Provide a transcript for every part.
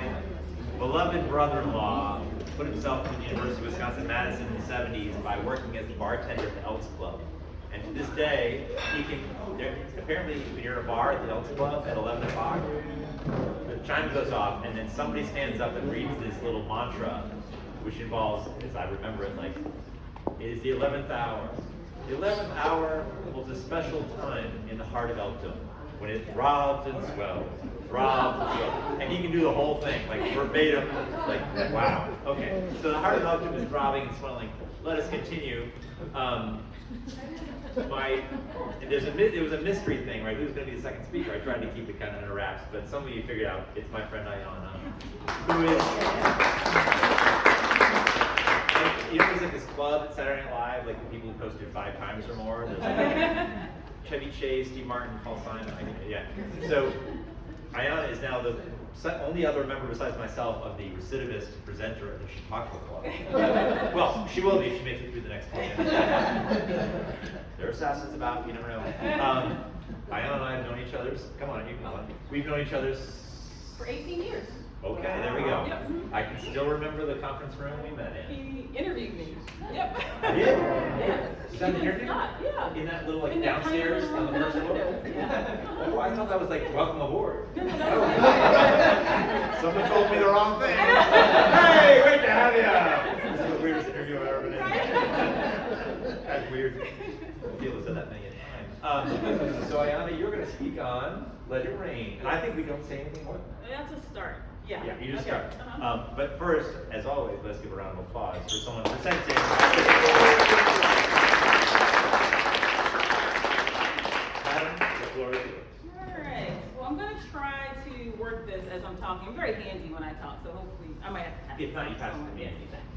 my beloved brother-in-law put himself in the University of Wisconsin-Madison in the 70s by working as the bartender at the Elks Club. And to this day, apparently when you're in a bar at the Elks Club at 11 o'clock, the chime goes off and then somebody stands up and reads this little mantra, which involves, as I remember it, like, it is the 11th hour. The 11th hour holds a special time in the heart of Elkton, when it throbs and swells, throbs and swells. And he can do the whole thing, like verbatim, like, wow. Okay, so the heart of Elkton is throbbing and swelling. Let us continue. It was a mystery thing, right? Who's going to be the second speaker? I tried to keep it kind of under wraps, but some of you figured out it's my friend Ayana, who is, you know, there's like this club at Saturday Night Live, like the people who hosted 5 times or more. There's like Chevy Chase, Steve Martin, Paul Simon, yeah. So Ayana is now the only other member besides myself of the recidivist presenter of the Chautauqua Club. Well, she will be if she makes it through the next 10 minutes. There are assassins about, you never know. Ayana and I have known each other. Come on, you can on. We've known each other for 18 years. Okay, there we go. Yep. I can still remember the conference room we met in. He interviewed me. Yep. Did? Yes. Is that the interview? Yeah. In that little like downstairs on the first floor? Yeah. Oh, I thought that was like welcome aboard. No, Someone told me the wrong thing. Hey, great to have you. This is the weirdest interview I've ever been in. That's weird. People have said that many times. So Ayana, you're going to speak on Let It Rain. And I think we don't say anything more than that. That's a start. Yeah. Yeah, you just okay. start. But first, as always, let's give a round of applause for someone presenting. Madam, the floor is yours. All right. Well, I'm going to try to work this as I'm talking. I'm very handy when I talk, so hopefully I might have to pass it. If not, you pass it to me. Yes, exactly.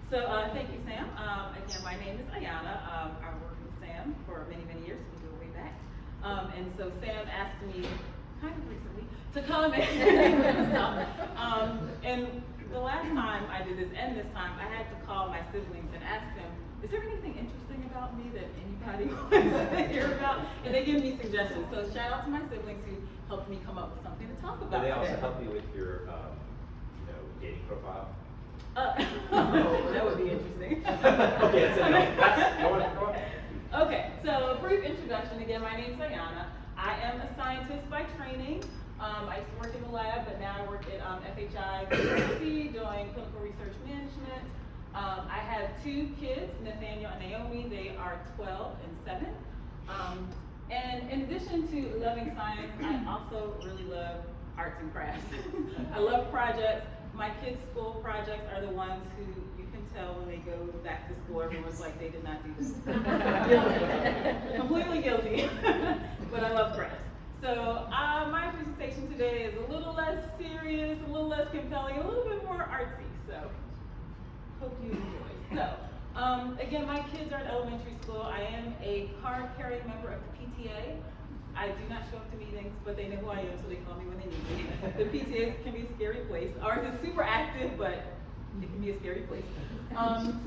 So thank you, Sam. Again, my name is Ayana. I worked with Sam for many, many years. We go way back. And so Sam asked me kind of recently to come and stuff. And the last time I did this and this time, I had to call my siblings and ask them, is there anything interesting about me that anybody wants to hear about? And they give me suggestions. So shout out to my siblings who helped me come up with something to talk about. Do they also today. help you with your dating profile? That would be interesting. Okay, so go on. Okay, so a brief introduction. Again, my name is Ayana. I am a scientist by training. I used to work in the lab, but now I work at FHI University doing clinical research management. I have 2 kids, Nathaniel and Naomi. They are 12 and 7. And in addition to loving science, I also really love arts and crafts. I love projects. My kids' school projects are the ones who you can tell when they go back to school, everyone's like, they did not do this. Guilty. Completely guilty. But I love crafts. So my presentation today is a little less serious, a little less compelling, a little bit more artsy. So hope you enjoy. So again, my kids are in elementary school. I am a card-carrying member of the PTA. I do not show up to meetings, but they know who I am, so they call me when they need me. The PTA can be a scary place. Ours is super active, but it can be a scary place.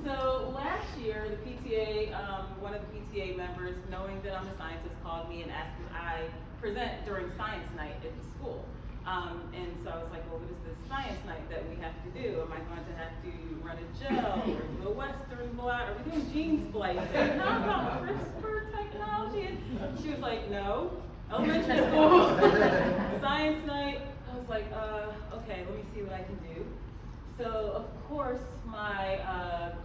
So last year, the PTA, one of the PTA members, knowing that I'm a scientist, called me and asked if I present during science night at the school. And so I was like, well, what is this science night that we have to do? Am I going to have to run a gel or do a Western blot? Are we doing gene splicing? How about CRISPR technology? And she was like, no, elementary school, science night. I was like, okay, let me see what I can do. So of course, my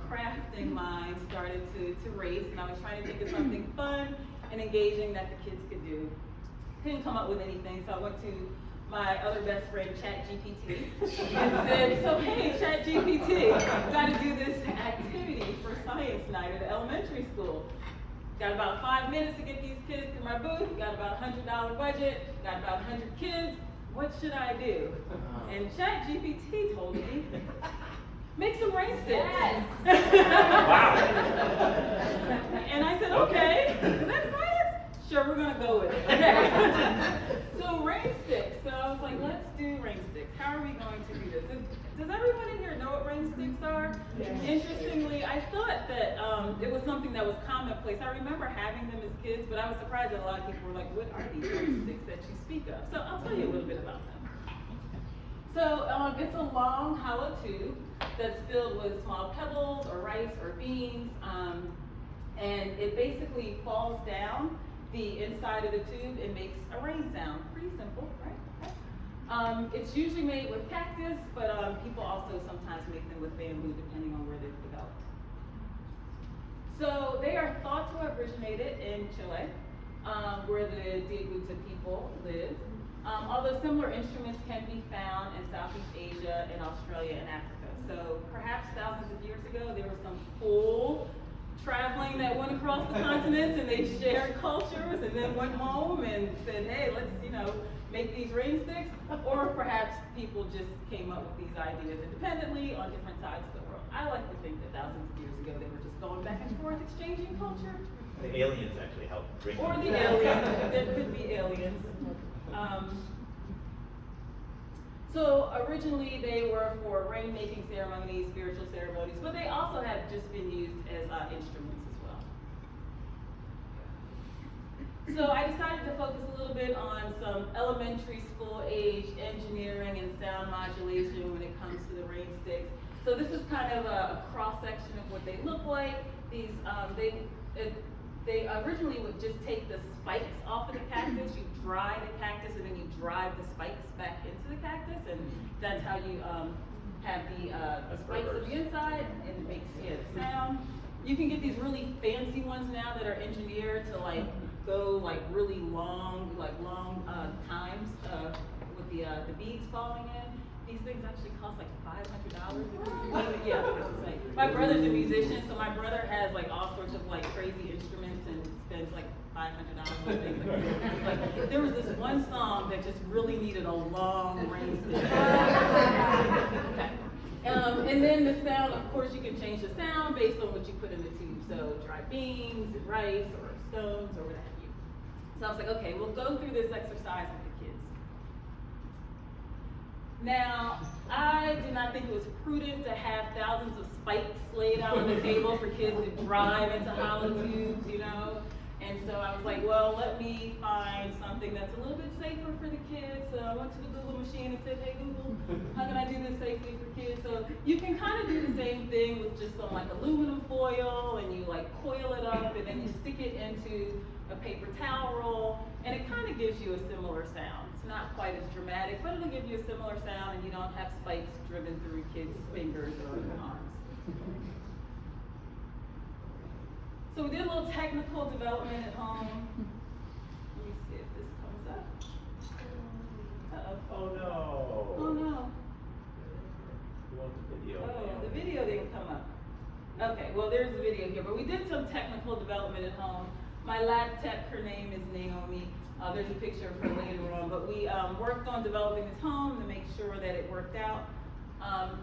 crafting mind started to race, and I was trying to think of something fun and engaging that the kids could do. Couldn't come up with anything, so I went to my other best friend, ChatGPT, and said, so hey, ChatGPT, got to do this activity for science night at elementary school. Got about 5 minutes to get these kids to my booth, got about $100 budget, got about 100 kids. What should I do? And ChatGPT told me, make some rain sticks. Yes. Wow. And I said, okay, is that science? Sure, we're gonna go with it. Okay. So rain sticks. So I was like, let's do rain sticks. How are we going to do this? Does everyone in here know what rain sticks are? Yes. Interestingly, I thought that it was something that was commonplace. I remember having them as kids, but I was surprised that a lot of people were like, what are these rain sticks that you speak of? So I'll tell you a little bit about them. So it's a long hollow tube that's filled with small pebbles or rice or beans, and it basically falls down the inside of the tube and makes a rain sound. Pretty simple, right? Okay. It's usually made with cactus, but people also sometimes make them with bamboo depending on where they've developed. So they are thought to have originated in Chile, where the Diaguita people live. Although similar instruments can be found in Southeast Asia and Australia and Africa. So perhaps thousands of years ago, there was some cool traveling that went across the continents and they shared cultures and then went home and said, hey, let's, make these rain sticks. Or perhaps people just came up with these ideas independently on different sides of the world. I like to think that thousands of years ago, they were just going back and forth, exchanging culture. The aliens actually helped bring Or them. the aliens, there could be aliens. So originally they were for rain-making ceremonies, spiritual ceremonies, but they also have just been used as instruments as well. So I decided to focus a little bit on some elementary school age engineering and sound modulation when it comes to the rain sticks. So this is kind of a cross-section of what they look like. These, they originally would just take the spikes off of the cactus. You dry the cactus and then you drive the spikes back into the cactus, and that's how you have the spikes on the inside, and it makes the sound. You can get these really fancy ones now that are engineered to go really long, times with the beads falling in. These things actually cost $500. Yeah, my brother's a musician, so my brother has all sorts of crazy instruments and spends $500 on things like this. There was this one song that just really needed a long rain stick. Okay. And then the sound, of course, you can change the sound based on what you put in the tube. So dry beans and rice or stones or what have you. So I was like, okay, we'll go through this exercise with the kids. Now, I did not think it was prudent to have thousands of spikes laid out on the table for kids to drive into hollow tubes, And so I was like, well, let me find something that's a little bit safer for the kids. So I went to the Google machine and said, hey, Google, how can I do this safely for kids? So you can kind of do the same thing with just some aluminum foil, and you coil it up, and then you stick it into a paper towel roll, and it kind of gives you a similar sound. It's not quite as dramatic, but it'll give you a similar sound, and you don't have spikes driven through kids' fingers or arms. So we did a little technical development at home. Let me see if this comes up. Uh-oh. Oh no. Oh no. You want the video? Oh, the video didn't come up. Okay, well there's the video here, but we did some technical development at home. My lab tech, her name is Naomi. There's a picture of her later on, but we worked on developing this home to make sure that it worked out.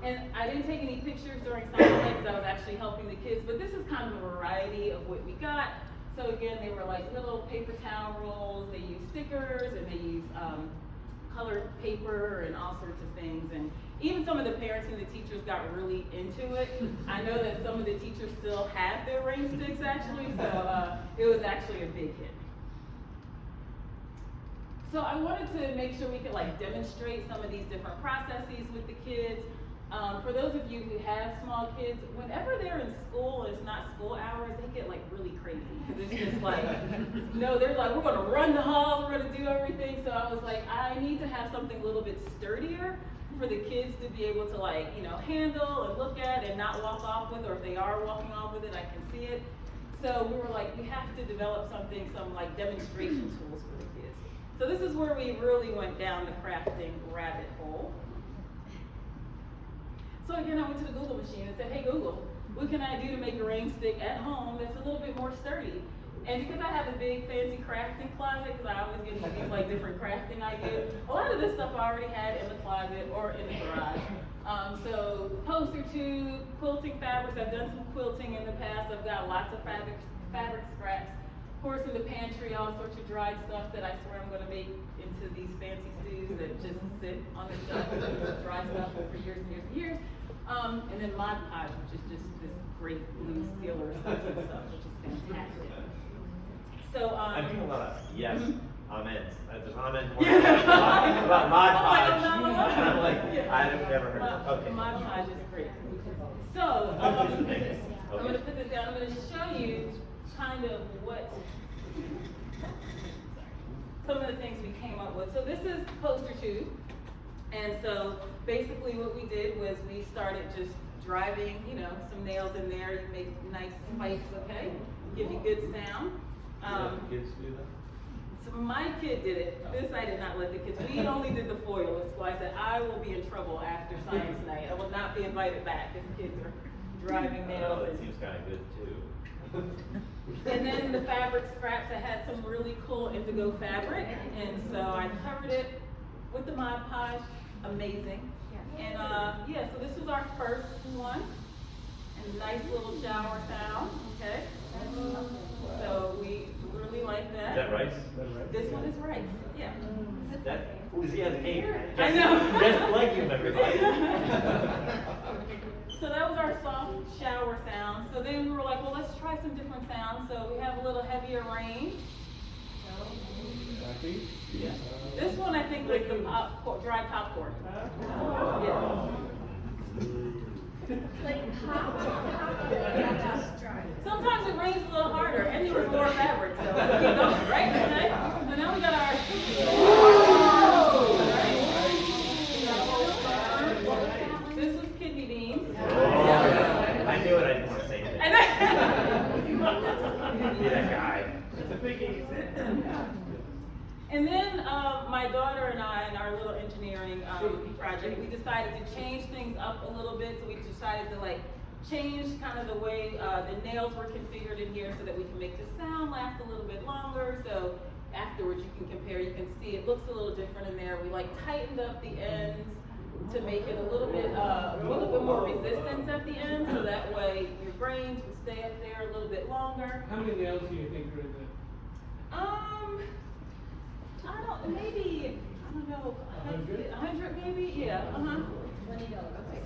And I didn't take any pictures during science day because I was actually helping the kids, but this is kind of a variety of what we got. So again, they were little paper towel rolls, they use stickers, and they use colored paper and all sorts of things. And even some of the parents and the teachers got really into it. I know that some of the teachers still have their rain sticks actually, so it was actually a big hit. So I wanted to make sure we could demonstrate some of these different processes with the kids. For those of you who have small kids, whenever they're in school and it's not school hours, they get really crazy. Because it's just no, they're we're gonna run the hall, we're gonna do everything. So I was like, I need to have something a little bit sturdier for the kids to be able to handle and look at and not walk off with, or if they are walking off with it, I can see it. So we were we have to develop some demonstration tools for the kids. So this is where we really went down the crafting rabbit hole. So again, I went to the Google machine and said, hey Google, what can I do to make a rain stick at home that's a little bit more sturdy? And because I have a big fancy crafting closet, because I always get into these different crafting ideas, a lot of this stuff I already had in the closet or in the garage. So poster tube, quilting fabrics, I've done some quilting in the past, I've got lots of fabric scraps. Of course, in the pantry, all sorts of dried stuff that I swear I'm going to make into these fancy stews that just sit on the shelf and dry stuff for years and years and years. And then Mod Podge, which is just this great blue sealer stuff, which is fantastic. So I'm getting a lot of yes, amens. There's amen Yeah. about Mod Podge. And I'm And I'm I've never heard of it. Okay. Mod Podge is great. So, Here's the thing. I'm going to put this down. I'm going to show you kind of what some of the things we came up with. So this is poster 2. And so basically what we did was we started just driving, you know, some nails in there. You make nice spikes, okay? Give you good sound. Kids do that? So my kid did it. This I did not let the kids. We only did the foil. So I said, I will be in trouble after science night. I will not be invited back if kids are driving nails. It seems kind of good too. And then the fabric scraps, I had some really cool indigo fabric. And so I covered it with the Mod Podge. Amazing. And yeah, so this was our first one. And nice little shower sound, okay? So we really like that. Is that rice? This one is rice, yeah. Does he have eight? I know. Just like him, everybody. So that was our soft shower sound. So then we were like, well, let's try some different sounds. So we have a little heavier range. Yeah. This one I think was the dry popcorn. Yeah. Sometimes it rains a little harder, and there was more fabric, so let's keep going, right? Okay? So now we got our. This was kidney beans. I knew it, I didn't want to say anything. Be that guy. It's a big easy. And then my daughter and I, in our little engineering project, we decided to change things up a little bit. So we decided to like change kind of the way the nails were configured in here so that we can make the sound last a little bit longer. So afterwards you can compare, you can see it looks a little different in there. We like tightened up the ends to make it a little bit more resistance at the end, so that way your grains would stay up there a little bit longer. How many nails do you think are in there? I don't know, 100 maybe, yeah,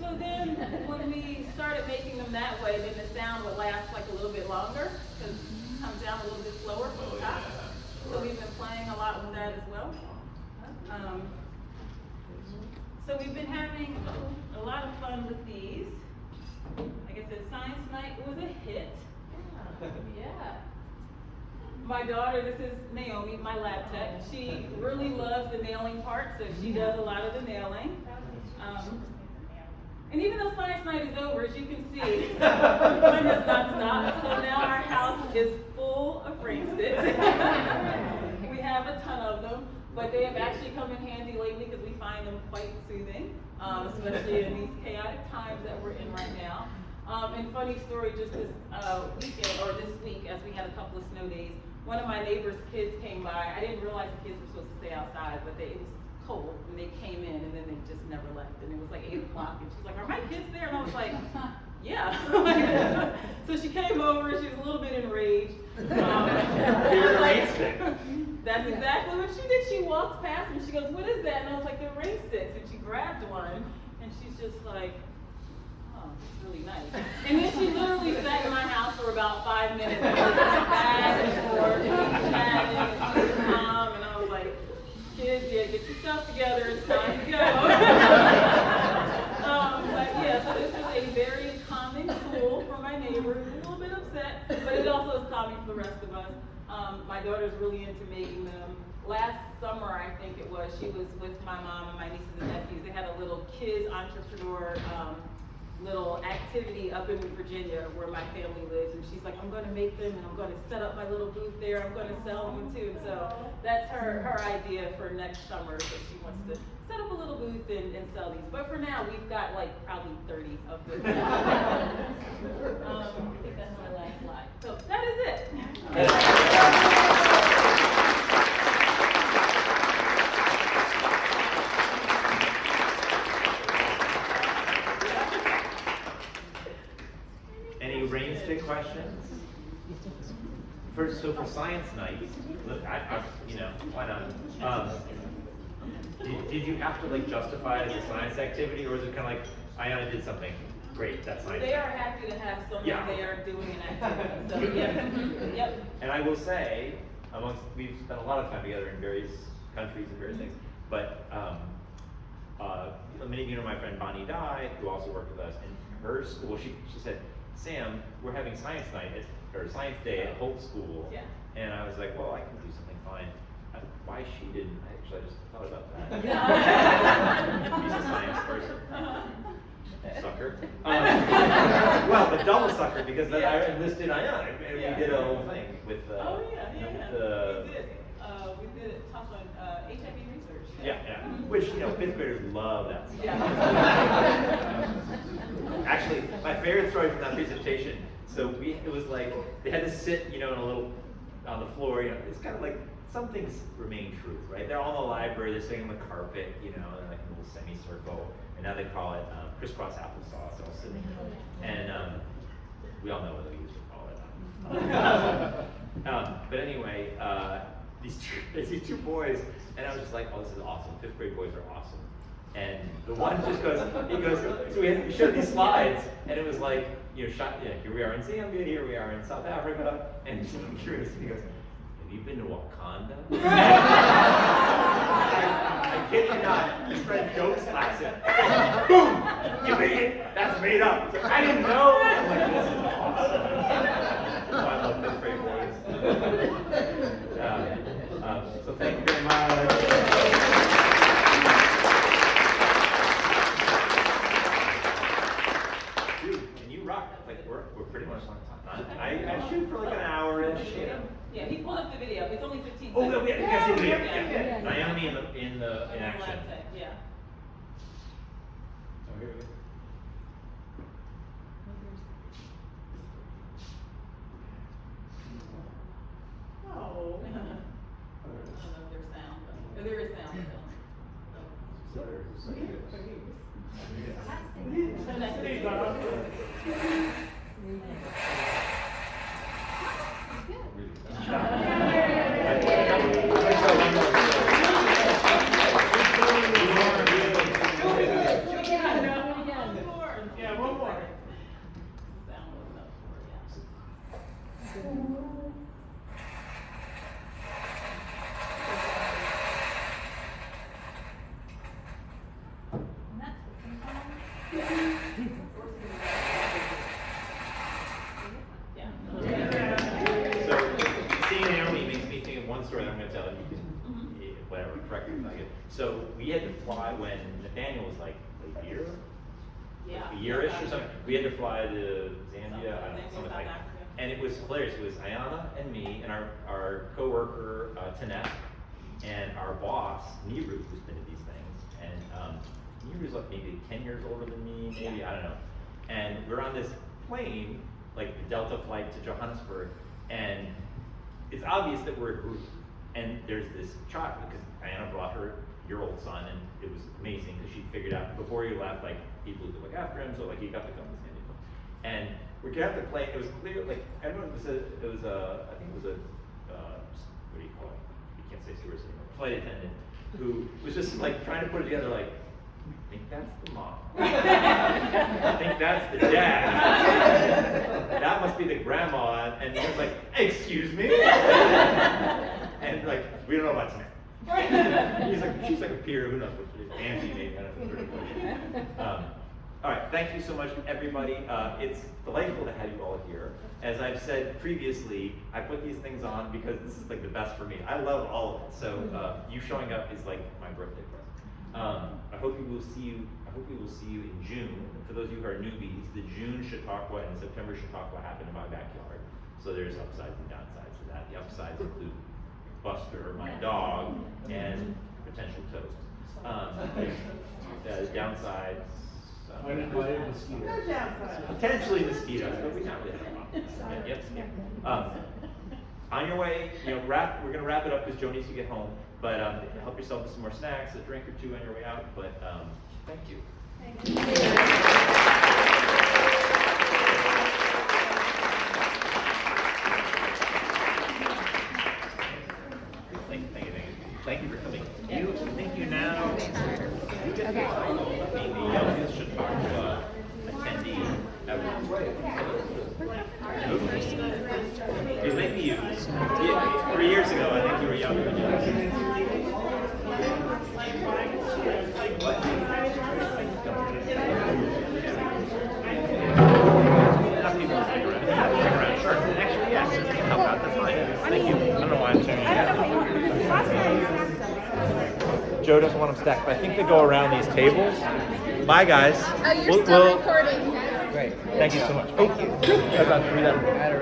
So then, when we started making them that way, then the sound would last like a little bit longer, because it comes down a little bit slower from the top. So we've been playing a lot with that as well. So we've been having a lot of fun with these. Like I said, Science Night was a hit. Yeah. My daughter, this is Naomi, my lab tech. She really loves the nailing part, so she does a lot of the nailing. And even though Science Night is over, as you can see, the fun has not stopped. So now our house is full of ring sticks. We have a ton of them, but they have actually come in handy lately because we find them quite soothing, especially in these chaotic times that we're in right now. And funny story, just this weekend, or this week, as we had a couple of snow days, one of my neighbor's kids came by. I didn't realize the kids were supposed to stay outside, but it was cold, and they came in, and then they just never left. And it was like 8 o'clock, and she's like, "Are my kids there?" And I was like, "Yeah." So she came over, she was a little bit enraged. That's exactly what she did. She walked past and she goes, "What is that?" And I was like, "They're ring sticks." And she grabbed one, and she's just like, it's really nice. And then she literally sat in my house for about 5 minutes and just went back and forth and chatting, and she was calm, and I was like, "Kids, yeah, get your stuff together, it's time to go." But yeah, so this is a very calming tool for my neighbor who's a little bit upset, but it also is calming for the rest of us. My daughter's really into making them. Last summer, I think it was, she was with my mom and my nieces and nephews. They had a little kids entrepreneur little activity up in Virginia where my family lives, and she's like, "I'm going to make them, and I'm going to set up my little booth there. I'm going to sell them too." And so that's her idea for next summer, that she wants to set up a little booth and sell these. But for now, we've got like probably 30 of them. I think that's my last slide. So that is it. Rain stick questions? So for Science Night, look, why not? Did you have to like justify it as a science activity, or is it kind of like Ayana did something great? That's science. They are happy to have someone there doing an activity. So yeah. Yep. And I will say, we've spent a lot of time together in various countries and various things, but many of you know my friend Bonnie Dye, who also worked with us, and her school, she said, Sam, we're having science night, or science day at Holt School. Yeah. And I was like, well, I can do something fine. Why she didn't, actually, I just thought about that. She's a science person. Sucker. Well, but double sucker, because then I enlisted Ayana, and we did a whole thing with We did talk on HIV research. Which, you know, 5th graders love that stuff. Yeah. Actually, my favorite story from that presentation, so it was like, they had to sit, you know, in a little, on the floor, you know, it's kind of like, some things remain truth, right? They're all in the library, they're sitting on the carpet, you know, in like a little semicircle, and now they call it crisscross applesauce, all sitting. And we all know what they used to call it. But anyway, these two boys, and I was just like, oh, this is awesome. 5th grade boys are awesome. And the one just goes, so we showed these slides, and it was like, you know, here we are in Zambia, here we are in South Africa, and I'm curious, he goes, have you been to Wakanda? I kid you not, his friend Joe slaps him. Boom! You idiot! That's made up. Like, I didn't know. I'm like, this is awesome. Oh, I love 5th grade boys. So thank you very much. We're pretty much on time. I shoot for like an hour-ish. Yeah, he pulled up the video. It's only 15 seconds. Oh, no, we have to see the video. Naomi in action. Yeah. Oh, here we go. Oh. I don't know if there's sound, but there is sound. Yeah, one more. Sound wasn't up for it, yeah. So, seeing Naomi makes me think of one story that I'm going to tell you. Whatever, correct me if I get. So, we had to fly when Nathaniel was like a year? Yeah. A year-ish or something. We had to fly to Zambia, I don't know, something like that. And it was hilarious. It was Ayana and me and our co-worker, Tanet, and our boss, Niru, who's been to these things. And Niru's like maybe 10 years older than me, maybe, I don't know. And we're on this plane, like the Delta flight to Johannesburg, and it's obvious that we're a group. And there's this child, because Ayana brought her year-old son, and it was amazing because she figured out before he left, like, people who could look after him, so like he got to come to San Diego. And we get off the plane, it was clear, like, I don't know if it was a, I think it was a, what do you call it? You can't say stewardess anymore, flight attendant, who was just like trying to put it together, like, I think that's the mom. I think that's the dad. That must be the grandma. And he was like, excuse me? And like, we don't know about Tanet. He's like, she's like a peer, who knows what she is, auntie maybe, I don't know. All right, thank you so much, everybody. It's delightful to have you all here. As I've said previously, I put these things on because this is like the best for me. I love all of it, so you showing up is like my birthday present. I hope we will see you in June. For those of you who are newbies, the June Chautauqua and September Chautauqua happen in my backyard. So there's upsides and downsides to that. The upsides include Buster, my dog, and potential toast. The downsides, potentially mosquitoes, but we not really have a problem. Yep. On your way, we're gonna wrap it up because Joe needs to get home. But help yourself with some more snacks, a drink or two on your way out. But thank you. Thank you. Thank you for coming. Thank you now. You get the youngest Chautauqua attendee ever. It might be you. 3 years ago, I think you were younger than you. What? Joe doesn't want them stacked, but I think they go around these tables. Bye, guys. Oh, you're still recording. Great. Thank you so much. Thank you. About 3 that.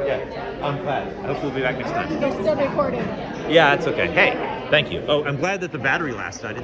Yeah, I'm glad. Hopefully we'll be back next time. They're still recording. Yeah, that's okay. Hey, thank you. Oh, I'm glad that the battery lasted. I didn't